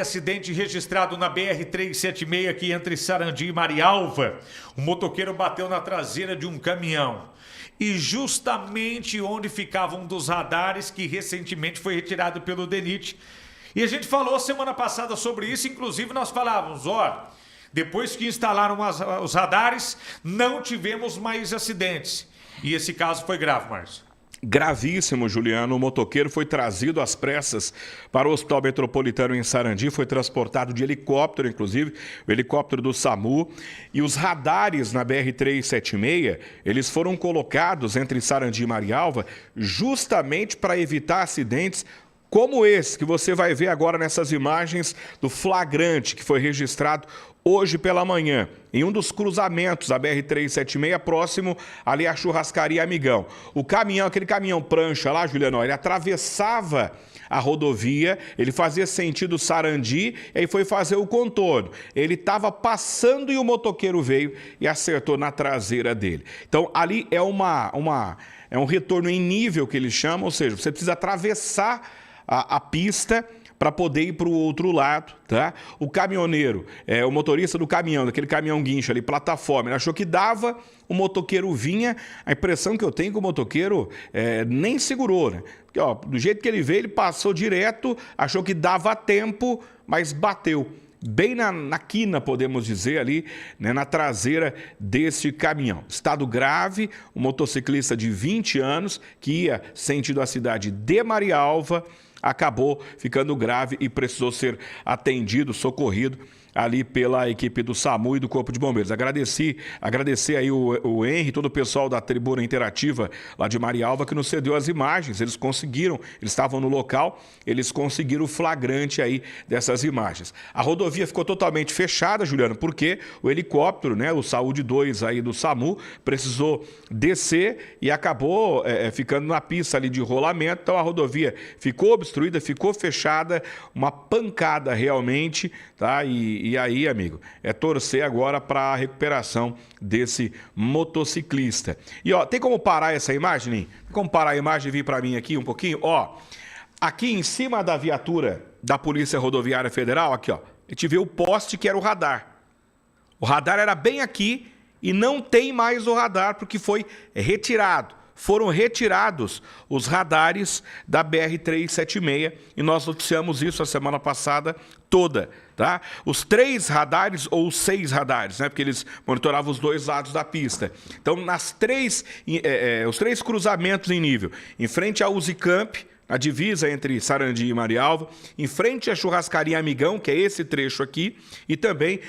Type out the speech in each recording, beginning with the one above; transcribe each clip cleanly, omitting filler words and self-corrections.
Acidente registrado na BR-376 aqui entre Sarandi e Marialva. O motoqueiro bateu na traseira de um caminhão. E justamente onde ficava um dos radares que recentemente foi retirado pelo DENIT. E a gente falou semana passada sobre isso, inclusive nós falávamos, depois que instalaram os radares, não tivemos mais acidentes. E esse caso foi grave, Márcio. Gravíssimo, Juliano. O motoqueiro foi trazido às pressas para o Hospital Metropolitano em Sarandi, foi transportado de helicóptero, inclusive, o helicóptero do SAMU. E os radares na BR-376, eles foram colocados entre Sarandi e Marialva justamente para evitar acidentes como esse que você vai ver agora nessas imagens do flagrante que foi registrado hoje pela manhã, em um dos cruzamentos da BR-376, próximo ali à churrascaria Amigão. O caminhão, aquele caminhão prancha lá, Juliano, ele atravessava a rodovia, ele fazia sentido Sarandi, e aí foi fazer o contorno. Ele estava passando e o motoqueiro veio e acertou na traseira dele. Então, ali é um retorno em nível que eles chamam, ou seja, você precisa atravessar a pista para poder ir para o outro lado, tá? O caminhoneiro, o motorista do caminhão, daquele caminhão guincho ali, plataforma, ele achou que dava, o motoqueiro vinha, a impressão que eu tenho é que o motoqueiro nem segurou, né? Porque, do jeito que ele veio, ele passou direto, achou que dava tempo, mas bateu bem na quina, podemos dizer, ali, né, na traseira desse caminhão. Estado grave, um motociclista de 20 anos, que ia sentido a cidade de Marialva, acabou ficando grave e precisou ser atendido, socorrido ali pela equipe do SAMU e do Corpo de Bombeiros. Agradecer aí o Henry, todo o pessoal da Tribuna Interativa lá de Marialva que nos cedeu as imagens. Eles conseguiram, eles estavam no local, eles conseguiram o flagrante aí dessas imagens. A rodovia ficou totalmente fechada, Juliano, porque o helicóptero, né, o Saúde 2 aí do SAMU, precisou descer e acabou ficando na pista ali de rolamento. Então a rodovia ficou obstruída, ficou fechada, uma pancada realmente, tá? E aí, amigo, é torcer agora para a recuperação desse motociclista. E tem como parar essa imagem, Nin? Tem como parar a imagem e vir para mim aqui um pouquinho? Aqui em cima da viatura da Polícia Rodoviária Federal, aqui, a gente vê o poste que era o radar. O radar era bem aqui e não tem mais o radar porque foi retirado. Foram retirados os radares da BR-376 e nós noticiamos isso a semana passada toda, tá? Os 3 radares ou 6 radares, né? Porque eles monitoravam os 2 lados da pista. Então, os 3 cruzamentos em nível, em frente à Usicamp, a divisa entre Sarandi e Marialva, em frente à churrascaria Amigão, que é esse trecho aqui, e também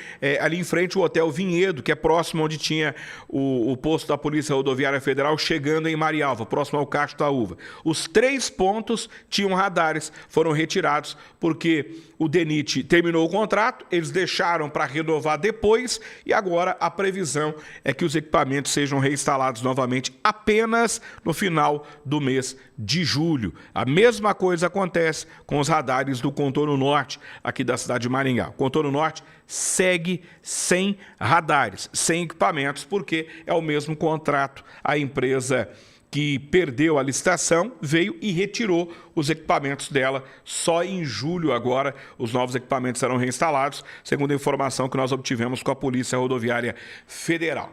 ali em frente o Hotel Vinhedo, que é próximo onde tinha o posto da Polícia Rodoviária Federal, chegando em Marialva, próximo ao Cacho da Uva. Os 3 pontos tinham radares, foram retirados porque o DENIT terminou o contrato, eles deixaram para renovar depois e agora a previsão é que os equipamentos sejam reinstalados novamente apenas no final do mês de julho. A mesma coisa acontece com os radares do contorno norte aqui da cidade de Maringá. O contorno norte segue sem radares, sem equipamentos, porque é o mesmo contrato. A empresa que perdeu a licitação veio e retirou os equipamentos dela. Só em julho agora os novos equipamentos serão reinstalados, segundo a informação que nós obtivemos com a Polícia Rodoviária Federal.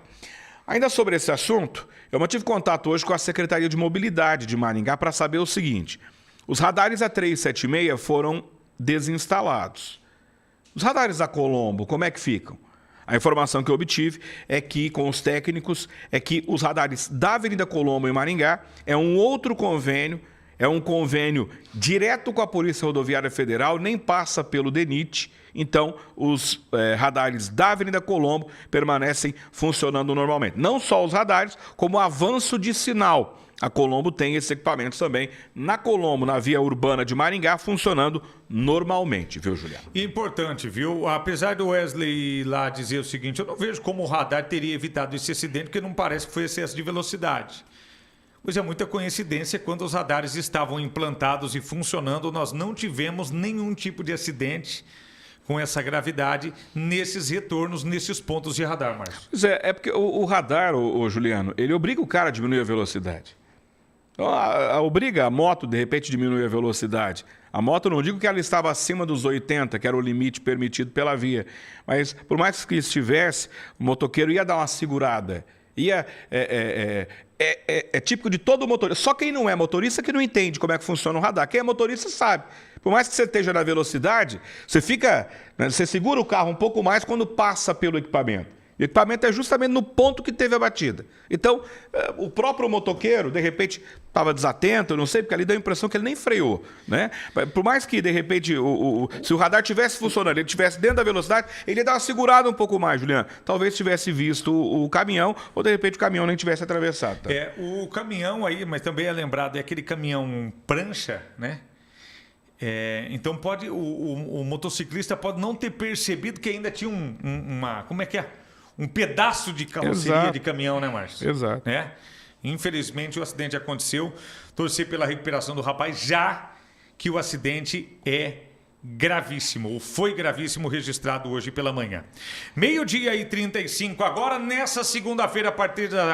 Ainda sobre esse assunto, eu mantive contato hoje com a Secretaria de Mobilidade de Maringá para saber o seguinte: os radares da 376 foram desinstalados. Os radares da Colombo, como é que ficam? A informação que eu obtive é que, com os técnicos, é que os radares da Avenida Colombo em Maringá é um outro convênio, é um convênio direto com a Polícia Rodoviária Federal, nem passa pelo DENIT. Então, os radares da Avenida Colombo permanecem funcionando normalmente. Não só os radares, como o avanço de sinal. A Colombo tem esses equipamentos também na Colombo, na via urbana de Maringá, funcionando normalmente, viu, Juliano? Importante, viu? Apesar do Wesley lá dizer o seguinte, eu não vejo como o radar teria evitado esse acidente, porque não parece que foi excesso de velocidade. Pois é muita coincidência, quando os radares estavam implantados e funcionando, nós não tivemos nenhum tipo de acidente com essa gravidade nesses retornos, nesses pontos de radar, Márcio. Pois é porque o radar, Juliano, ele obriga o cara a diminuir a velocidade. Então, obriga a moto, de repente, diminuir a velocidade. A moto, não digo que ela estava acima dos 80, que era o limite permitido pela via, mas por mais que estivesse, o motoqueiro ia dar uma segurada. É típico de todo motorista. Só quem não é motorista que não entende como é que funciona o radar. Quem é motorista sabe. Por mais que você esteja na velocidade, você fica, né, você segura o carro um pouco mais quando passa pelo equipamento. O equipamento é justamente no ponto que teve a batida. Então, o próprio motoqueiro, de repente, estava desatento, eu não sei, porque ali deu a impressão que ele nem freou, né? Por mais que, de repente, se o radar tivesse funcionando, ele estivesse dentro da velocidade, ele ia dar uma segurada um pouco mais, Juliano. Talvez tivesse visto o caminhão, ou de repente o caminhão nem tivesse atravessado. Tá? O caminhão aí, mas também é lembrado, é aquele caminhão prancha, né? Então pode o motociclista pode não ter percebido que ainda tinha um pedaço de carroceria. Exato. De caminhão, né, Márcio? Exato. Infelizmente o acidente aconteceu. Torcer pela recuperação do rapaz, já que o acidente é gravíssimo, ou foi gravíssimo, registrado hoje pela manhã. 12:35 agora, nessa segunda-feira, a partir da